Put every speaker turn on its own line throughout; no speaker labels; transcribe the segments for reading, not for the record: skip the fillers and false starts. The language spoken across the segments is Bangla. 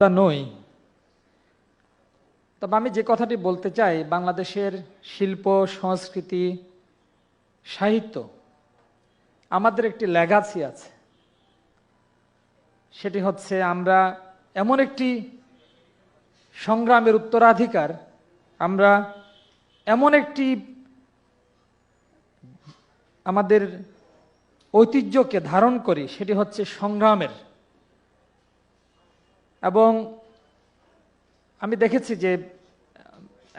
তা নই। তবে আমি যে কথাটি বলতে চাই, বাংলাদেশের শিল্প, সংস্কৃতি, সাহিত্য, আমাদের একটি লেগাসি আছে। সেটি হচ্ছে আমরা এমন একটি সংগ্রামের উত্তরাধিকার, আমরা এমন একটি আমাদের ঐতিহ্যকে ধারণ করি, সেটি হচ্ছে সংগ্রামের। এবং আমি দেখেছি যে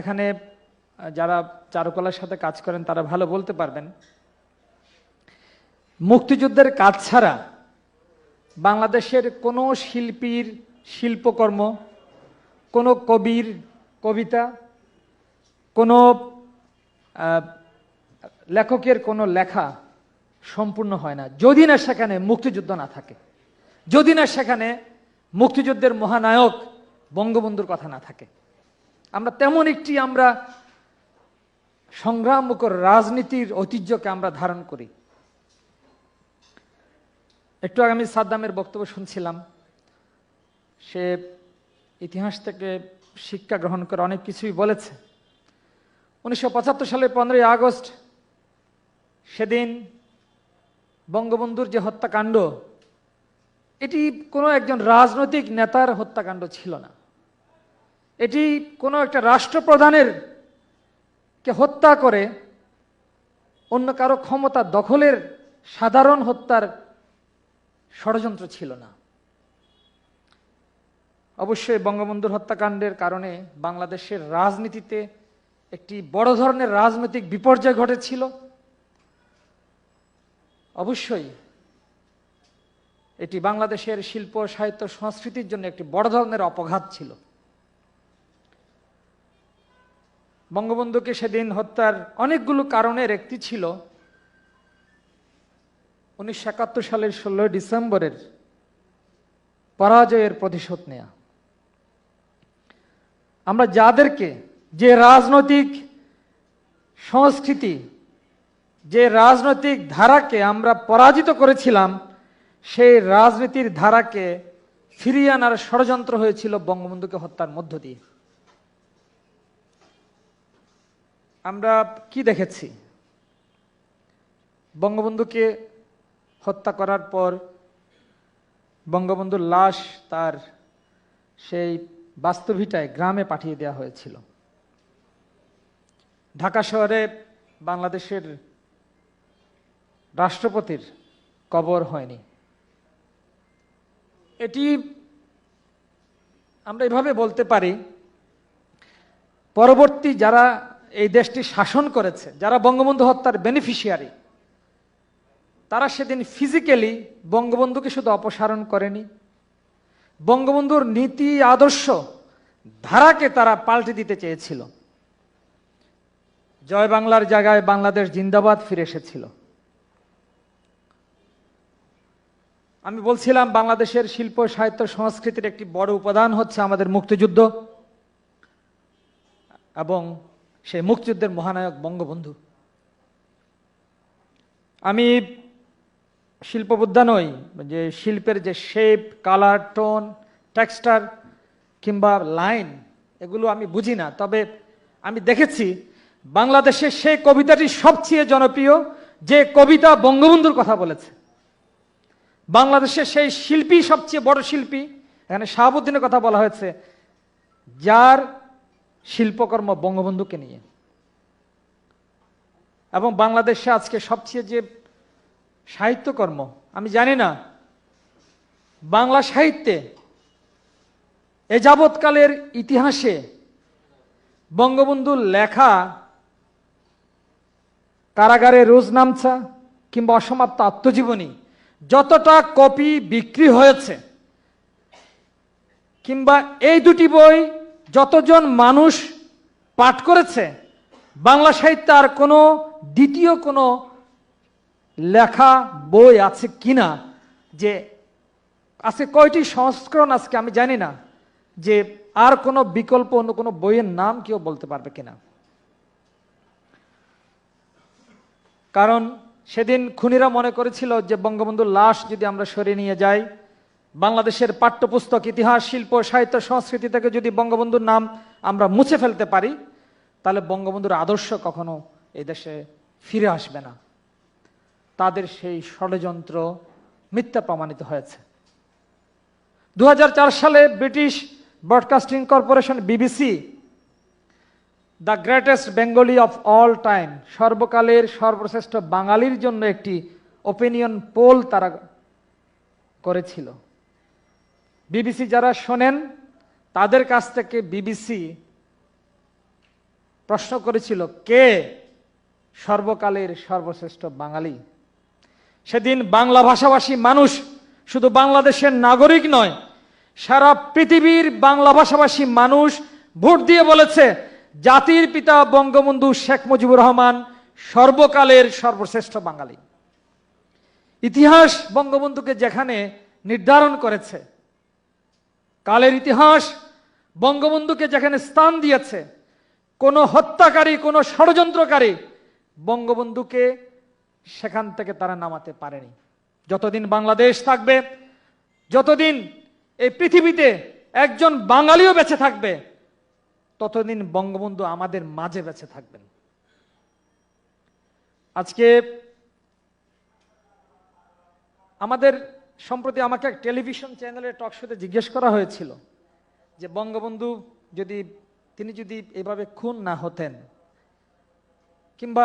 এখানে যারা চারুকলার সাথে কাজ করেন তারা ভালো বলতে পারবেন, মুক্তিযুদ্ধের কাজ ছাড়া বাংলাদেশের কোনো শিল্পীর শিল্পকর্ম, কোনো কবির কবিতা, কোনো লেখকের কোনো লেখা সম্পূর্ণ হয় না যদি না সেখানে মুক্তিযুদ্ধ না থাকে, যদি না সেখানে মুক্তিযুদ্ধের মহানায়ক বঙ্গবন্ধুর কথা না থাকে। আমরা তেমন একটি সংগ্রামমুখর রাজনীতির ঐতিহ্যকে আমরা ধারণ করি। একটু আগে আমি সাদ্দামের বক্তব্য শুনছিলাম, সে ইতিহাস থেকে শিক্ষা গ্রহণ করে অনেক কিছুই বলেছে। 1975 সালের 15ই আগস্ট, সেদিন বঙ্গবন্ধুর যে হত্যাকাণ্ড, এটি কোনো একজন রাজনৈতিক নেতার হত্যাকাণ্ড ছিল না। এটি কোনো একটা রাষ্ট্রপ্রধানের কে হত্যা করে অন্য কারো ক্ষমতা দখলের সাধারণ হত্যার ষড়যন্ত্র ছিল না। অবশ্যই বঙ্গবন্ধুর হত্যাকাণ্ডের কারণে বাংলাদেশের রাজনীতিতে একটি বড় ধরনের রাজনৈতিক বিপর্যয় ঘটেছিল। অবশ্যই এটি বাংলাদেশের শিল্প, সাহিত্য, সংস্কৃতির জন্য একটি বড় ধরনের অপঘাত ছিল। বঙ্গবন্ধুকে সেদিন হত্যার অনেকগুলো কারণের একটি ছিল 1971 সালের 16 ডিসেম্বরের পরাজয়ের প্রতিশোধ নেয়া। আমরা যাদেরকে, যে রাজনৈতিক সংস্কৃতি, যে রাজনৈতিক ধারাকে আমরা পরাজিত করেছিলাম, সেই রাজনীতির ধারাকে ফিরিয়ে আনার ষড়যন্ত্র হয়েছিল বঙ্গবন্ধুকে হত্যার মধ্য দিয়ে। আমরা কি দেখেছি? বঙ্গবন্ধুকে হত্যা করার পর বঙ্গবন্ধুর লাশ তার সেই বাস্তভিটায় গ্রামে পাঠিয়ে দেওয়া হয়েছিল। ঢাকা শহরে বাংলাদেশের রাষ্ট্রপতির কবর হয়নি। এটি আমরা এভাবে বলতে পারি, পরবর্তী যারা এই দেশটি শাসন করেছে, যারা বঙ্গবন্ধু হত্যার বেনিফিশিয়ারি, তারা সেদিন ফিজিক্যালি বঙ্গবন্ধুকে শুধু অপসারণ করেনি, বঙ্গবন্ধুর নীতি আদর্শ ধারাকে তারা পাল্টে দিতে চেয়েছিল। জয় বাংলার জায়গায় বাংলাদেশ জিন্দাবাদ ফিরে এসেছিল। আমি বলছিলাম বাংলাদেশের শিল্প, সাহিত্য, সংস্কৃতির একটি বড় উপাদান হচ্ছে আমাদের মুক্তিযুদ্ধ এবং সেই মুক্তিযুদ্ধের মহানায়ক বঙ্গবন্ধু। আমি শিল্পবোদ্ধা নই, যে শিল্পের যে শেপ, কালার, টোন, টেক্সচার কিংবা লাইন, এগুলো আমি বুঝি না। তবে আমি দেখেছি বাংলাদেশের সেই কবিতাটি সবচেয়ে জনপ্রিয় যে কবিতা বঙ্গবন্ধুর কথা বলেছে। বাংলাদেশের সেই শিল্পী সবচেয়ে বড় শিল্পী, এখানে শাহাবুদ্দিনের কথা বলা হয়েছে, যার শিল্পকর্ম বঙ্গবন্ধুকে নিয়ে। এবং বাংলাদেশে আজকে সবচেয়ে যে সাহিত্যকর্ম, আমি জানি না বাংলা সাহিত্যে এ যাবৎকালের ইতিহাসে বঙ্গবন্ধুর লেখা কারাগারে রোজনামচা কিংবা অসমাপ্ত আত্মজীবনী যতটা কপি বিক্রি হয়েছে, কিংবা এই দুটি বই যতজন মানুষ পাঠ করেছে, বাংলা সাহিত্যে আর কোনো দ্বিতীয় কোনো লেখা বই আছে কিনা, যে আজকে কয়টি সংস্করণ আজকে আমি জানি না, যে আর কোনো বিকল্প অন্য কোনো বইয়ের নাম কেউ বলতে পারবে কিনা। কারণ সেদিন খুনিরা মনে করেছিল যে বঙ্গবন্ধুর লাশ যদি আমরা সরিয়ে নিয়ে যাই, বাংলাদেশের পাঠ্যপুস্তক, ইতিহাস, শিল্প, সাহিত্য, সংস্কৃতি থেকে যদি বঙ্গবন্ধুর নাম আমরা মুছে ফেলতে পারি, তাহলে বঙ্গবন্ধুর আদর্শ কখনো এই দেশে ফিরে আসবে না। তাদের সেই ষড়যন্ত্র মিথ্যা প্রমাণিত হয়েছে। 2004 সালে British broadcasting corporation BBC the greatest Bengali of all time, সর্বকালের সর্বশ্রেষ্ঠ বাঙালির জন্য একটি ওপিনিয়ন পোল তারা করেছিল। বিবিসি যারা শোনেন তাদের কাছ থেকে বিবিসি প্রশ্ন করেছিল, কে সর্বকালের সর্বশ্রেষ্ঠ বাঙালি? সেদিন বাংলা ভাষাভাষী মানুষ, শুধু বাংলাদেশের নাগরিক নয়, সারা পৃথিবীর বাংলা ভাষাভাষী মানুষ ভোট দিয়ে বলেছে জাতির পিতা বঙ্গবন্ধু শেখ মুজিবুর রহমান সর্বকালের সর্বশ্রেষ্ঠ বাঙালি। ইতিহাস বঙ্গবন্ধুকে যেখানে নির্ধারণ করেছে, কালের ইতিহাস বঙ্গবন্ধুকে যেখানে স্থান দিয়েছে, কোনো হত্যাকারী, কোনো ষড়যন্ত্রকারী বঙ্গবন্ধুকে সেখান থেকে তারা নামাতে পারেনি। যতদিন বাংলাদেশ থাকবে, যতদিন এই পৃথিবীতে একজন বাঙালিও বেঁচে থাকবে, ততদিন বঙ্গবন্ধু আমাদের মাঝে বেঁচে থাকবেন। আজকে আমাদের সম্প্রতি আমাকে এক টেলিভিশন চ্যানেলের টক শোতে জিজ্ঞেস করা হয়েছিল যে বঙ্গবন্ধু তিনি যদি এভাবে খুন না হতেন, কিংবা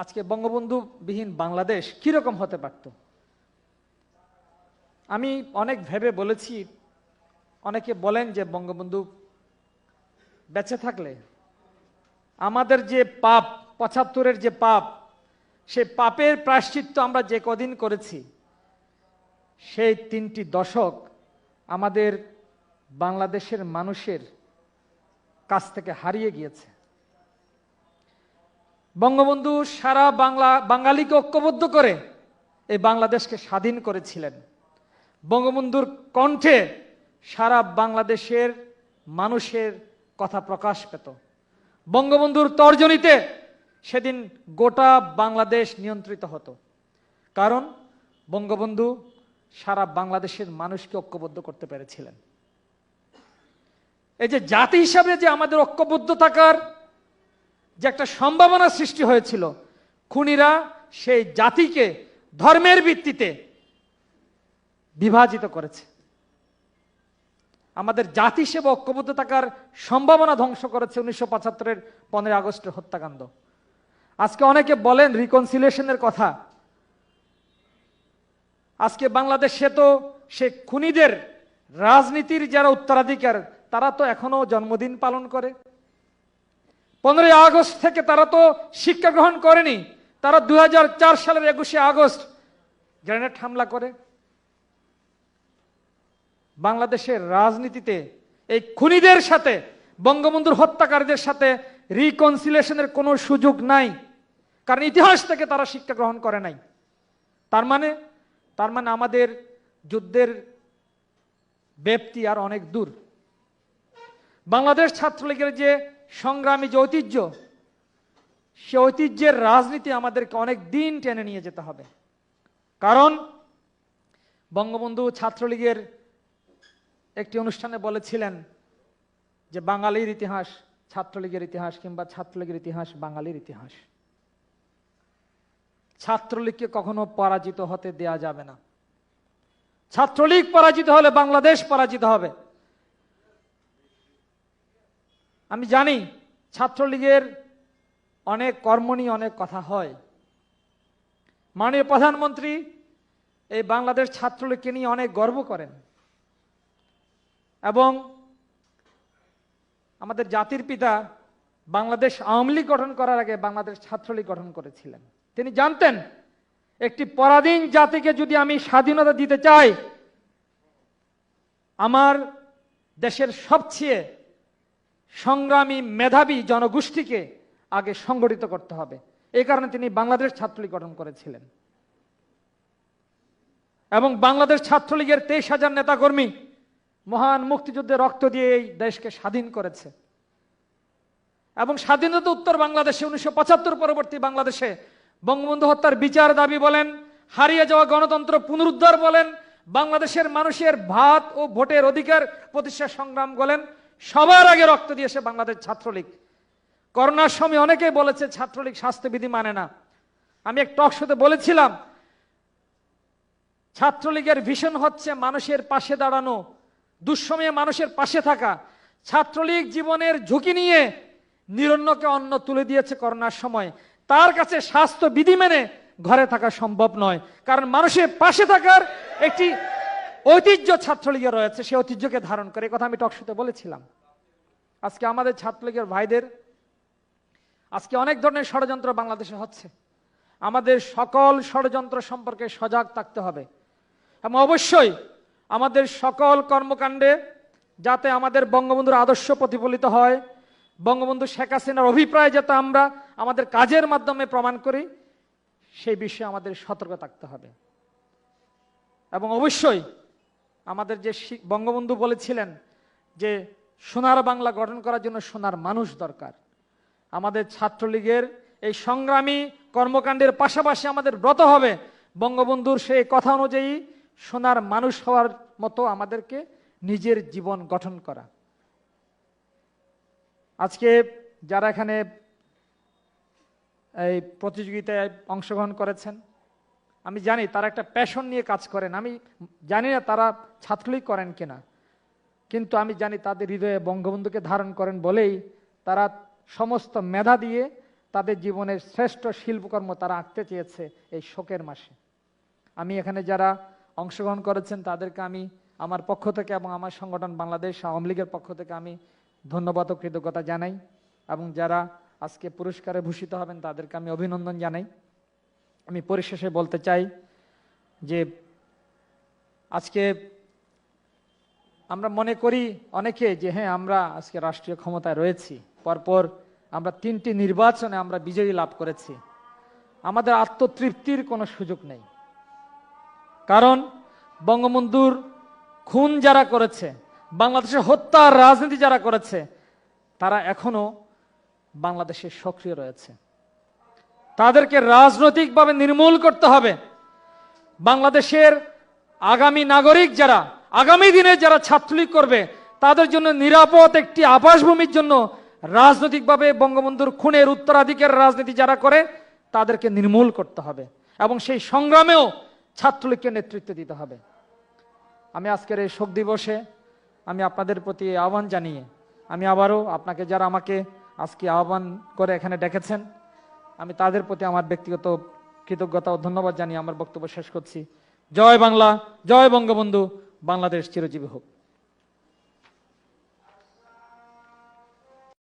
আজকে বঙ্গবন্ধু বিহীন বাংলাদেশ কিরকম হতে পারত। আমি অনেক ভেবে বলেছি, অনেকে বলেন যে বঙ্গবন্ধু বেঁচে থাকলে আমাদের যে পাপ, ৭৫-এর যে পাপ, সেই পাপের প্রায়শ্চিত্ত আমরা যে কদিন করেছি, সেই 3টি দশক আমাদের বাংলাদেশের মানুষের কাছ থেকে হারিয়ে গিয়েছে। বঙ্গবন্ধু সারা বাঙালিকে ঐক্যবদ্ধ করে এই বাংলাদেশকে স্বাধীন করেছিলেন। বঙ্গবন্ধুর কণ্ঠে সারা বাংলাদেশের মানুষের কথা প্রকাশ পেত। বঙ্গবন্ধুর তর্জনীতে সেদিন গোটা বাংলাদেশ নিয়ন্ত্রিত হতো, কারণ বঙ্গবন্ধু সারা বাংলাদেশের মানুষকে ঐক্যবদ্ধ করতে পেরেছিলেন। এই যে জাতি হিসাবে যে আমাদের ঐক্যবদ্ধ থাকার যে একটা সম্ভাবনা সৃষ্টি হয়েছিল, খুনিরা সেই জাতিকে ধর্মের ভিত্তিতে বিভাজিত করেছে। আমাদের জাতি হিসেবে ঐক্যবদ্ধ থাকার সম্ভাবনা ধ্বংস করেছে 1975-এর 15 আগস্টের হত্যাকাণ্ড। আজকে অনেকে বলেন রিকনসিলিয়েশনের কথা। আজকে বাংলাদেশে তো সে খুনিদের রাজনীতির যারা উত্তরাধিকার, তারা তো এখনো জন্মদিন পালন করে। 15 আগস্ট থেকে তারা তো শিক্ষা গ্রহণ করেনি, তারা 2004 সালের 21 আগস্ট গ্রেনেড হামলা করে। বাংলাদেশের রাজনীতিতে এই খুনিদের সাথে, বঙ্গবন্ধুর হত্যাকারীদের সাথে রিকনসিলিয়েশনের কোনো সুযোগ নাই, কারণ ইতিহাস থেকে তারা শিক্ষা গ্রহণ করে নাই। তার মানে আমাদের যুদ্ধের ব্যাপ্তি আর অনেক দূর। বাংলাদেশ ছাত্রলীগের যে সংগ্রামী যে ঐতিহ্য, সে ঐতিহ্যের রাজনীতি আমাদেরকে অনেক দিন টেনে নিয়ে যেতে হবে। কারণ বঙ্গবন্ধু ছাত্রলীগের একটি অনুষ্ঠানে বলেছিলেন যে বাঙালির ইতিহাস ছাত্রলীগের ইতিহাস, কিংবা ছাত্রলীগের ইতিহাস বাঙালির ইতিহাস। ছাত্রলীগকে কখনো পরাজিত হতে দেয়া যাবে না। ছাত্রলীগ পরাজিত হলে বাংলাদেশ পরাজিত হবে। আমি জানি ছাত্রলীগের অনেক কর্ম নিয়ে অনেক কথা হয়। মাননীয় প্রধানমন্ত্রী এই বাংলাদেশ ছাত্রলীগকে নিয়ে অনেক গর্ব করেন, এবং আমাদের জাতির পিতা বাংলাদেশ আওয়ামী লীগ গঠন করার আগে বাংলাদেশ ছাত্রলীগ গঠন করেছিলেন। তিনি জানতেন একটি পরাধীন জাতিকে যদি আমি স্বাধীনতা দিতে চাই, আমার দেশের সবচেয়ে সংগ্রামী মেধাবী জনগোষ্ঠীকে আগে সংগঠিত করতে হবে। এই কারণে তিনি বাংলাদেশ ছাত্রলীগ গঠন করেছিলেন, এবং বাংলাদেশ ছাত্রলীগের 23,000 নেতাকর্মী মহান মুক্তিযুদ্ধে রক্ত দিয়ে এই দেশকে স্বাধীন করেছে। এবং স্বাধীনতা উত্তর বাংলাদেশে 1975 পরবর্তী বাংলাদেশে বঙ্গবন্ধু হত্যার বিচার দাবি বলেন, হারিয়ে যাওয়া গণতন্ত্র পুনরুদ্ধার বলেন, বাংলাদেশের মানুষের ভাত ও ভোটের অধিকার প্রতিষ্ঠা সংগ্রাম বলেন, সবার আগে রক্ত দিয়েছে বাংলাদেশ ছাত্রলীগ। করোনার সময় অনেকেই বলেছে ছাত্রলীগ স্বাস্থ্যবিধি মানে না। আমি এক টক শোতে বলেছিলাম, ছাত্রলীগের ভিশন হচ্ছে মানুষের পাশে দাঁড়ানো, দুঃসময়ে মানুষের পাশে থাকা। ছাত্রলীগ জীবনের ঝুঁকি নিয়ে নিরন্নকে অন্ন তুলে দিয়েছে করোনার সময়। তার কাছে স্বাস্থ্যবিধি মেনে ঘরে থাকা সম্ভব নয়, কারণ মানুষের পাশে থাকার একটি ঐতিহ্য ছাত্রলীগের রয়েছে, সেই ঐতিহ্যকে ধারণ করে। এই কথা আমি টকশোতে বলেছিলাম। আজকে আমাদের ছাত্রলীগের ভাইদের আজকে অনেক ধরনের ষড়যন্ত্র বাংলাদেশে হচ্ছে। আমাদের সকল ষড়যন্ত্র সম্পর্কে সজাগ থাকতে হবে এবং অবশ্যই আমাদের সকল কর্মকাণ্ডে যাতে আমাদের বঙ্গবন্ধুর আদর্শ প্রতিফলিত হয়, বঙ্গবন্ধু শেখ হাসিনার অভিপ্রায় যাতে আমরা আমাদের কাজের মাধ্যমে প্রমাণ করি, সেই বিষয়ে আমাদের সতর্ক থাকতে হবে। এবং অবশ্যই আমাদের যে বঙ্গবন্ধু বলেছিলেন যে সোনার বাংলা গঠন করার জন্য সোনার মানুষ দরকার। আমাদের ছাত্রলীগের এই সংগ্রামী কর্মকাণ্ডের পাশাপাশি আমাদের ব্রত হবে বঙ্গবন্ধুর সেই কথা অনুযায়ী সোনার মানুষ হওয়ার মতো আমাদেরকে নিজের জীবন গঠন করা। আজকে যারা এখানে এই প্রতিযোগিতায় অংশগ্রহণ করেছেন, আমি জানি তারা একটা প্যাশন নিয়ে কাজ করেন। আমি জানি না তারা ছাত্রলীগ করেন কিনা, কিন্তু আমি জানি তাদের হৃদয়ে বঙ্গবন্ধুকে ধারণ করেন বলেই তারা সমস্ত মেধা দিয়ে তাদের জীবনের শ্রেষ্ঠ শিল্পকর্ম তারা আঁকতে চেয়েছে এই শোকের মাসে। আমি এখানে যারা অংশগ্রহণ করেছেন তাদেরকে আমি আমার পক্ষ থেকে এবং আমার সংগঠন বাংলাদেশ আওয়ামী লীগের পক্ষ থেকে আমি ধন্যবাদ ও কৃতজ্ঞতা জানাই, এবং যারা আজকে পুরস্কারে ভূষিত হবেন তাদেরকে আমি অভিনন্দন জানাই। আমি পরিশেষে বলতে চাই যে আজকে আমরা মনে করি অনেকে যে হ্যাঁ আমরা আজকে রাষ্ট্রীয় ক্ষমতায় রয়েছি, পরপর আমরা 3টি নির্বাচনে আমরা বিজয়ী লাভ করেছি। আমাদের আত্মতৃপ্তির কোনো সুযোগ নেই, কারণ বঙ্গবন্ধুর খুন যারা করেছে, বাংলাদেশে হত্যার রাজনীতি যারা করেছে, তারা এখনো বাংলাদেশে সক্রিয় রয়েছে। তাদেরকে রাজনৈতিকভাবে নির্মূল করতে হবে। বাংলাদেশের আগামী নাগরিক যারা, আগামী দিনে যারা ছাত্রলীগ করবে, তাদের জন্য নিরাপদ একটি আবাসভূমির জন্য রাজনৈতিকভাবে বঙ্গবন্ধুর খুনের উত্তরাধিকার রাজনীতি যারা করে তাদেরকে নির্মূল করতে হবে, এবং সেই সংগ্রামেও ছাত্রলীগকে নেতৃত্ব দিতে হবে। আমি আজকের এই শোক দিবসে আমি আপনাদের প্রতি আহ্বান জানিয়ে আমি আবারও আপনাকে, যারা আমাকে আজকে আহ্বান করে এখানে ডেকেছেন, আমি তাদের প্রতি আমার ব্যক্তিগত কৃতজ্ঞতা ও ধন্যবাদ জানিয়ে আমার বক্তব্য শেষ করছি। জয় বাংলা, জয় বঙ্গবন্ধু, বাংলাদেশ চিরজীবী হোক।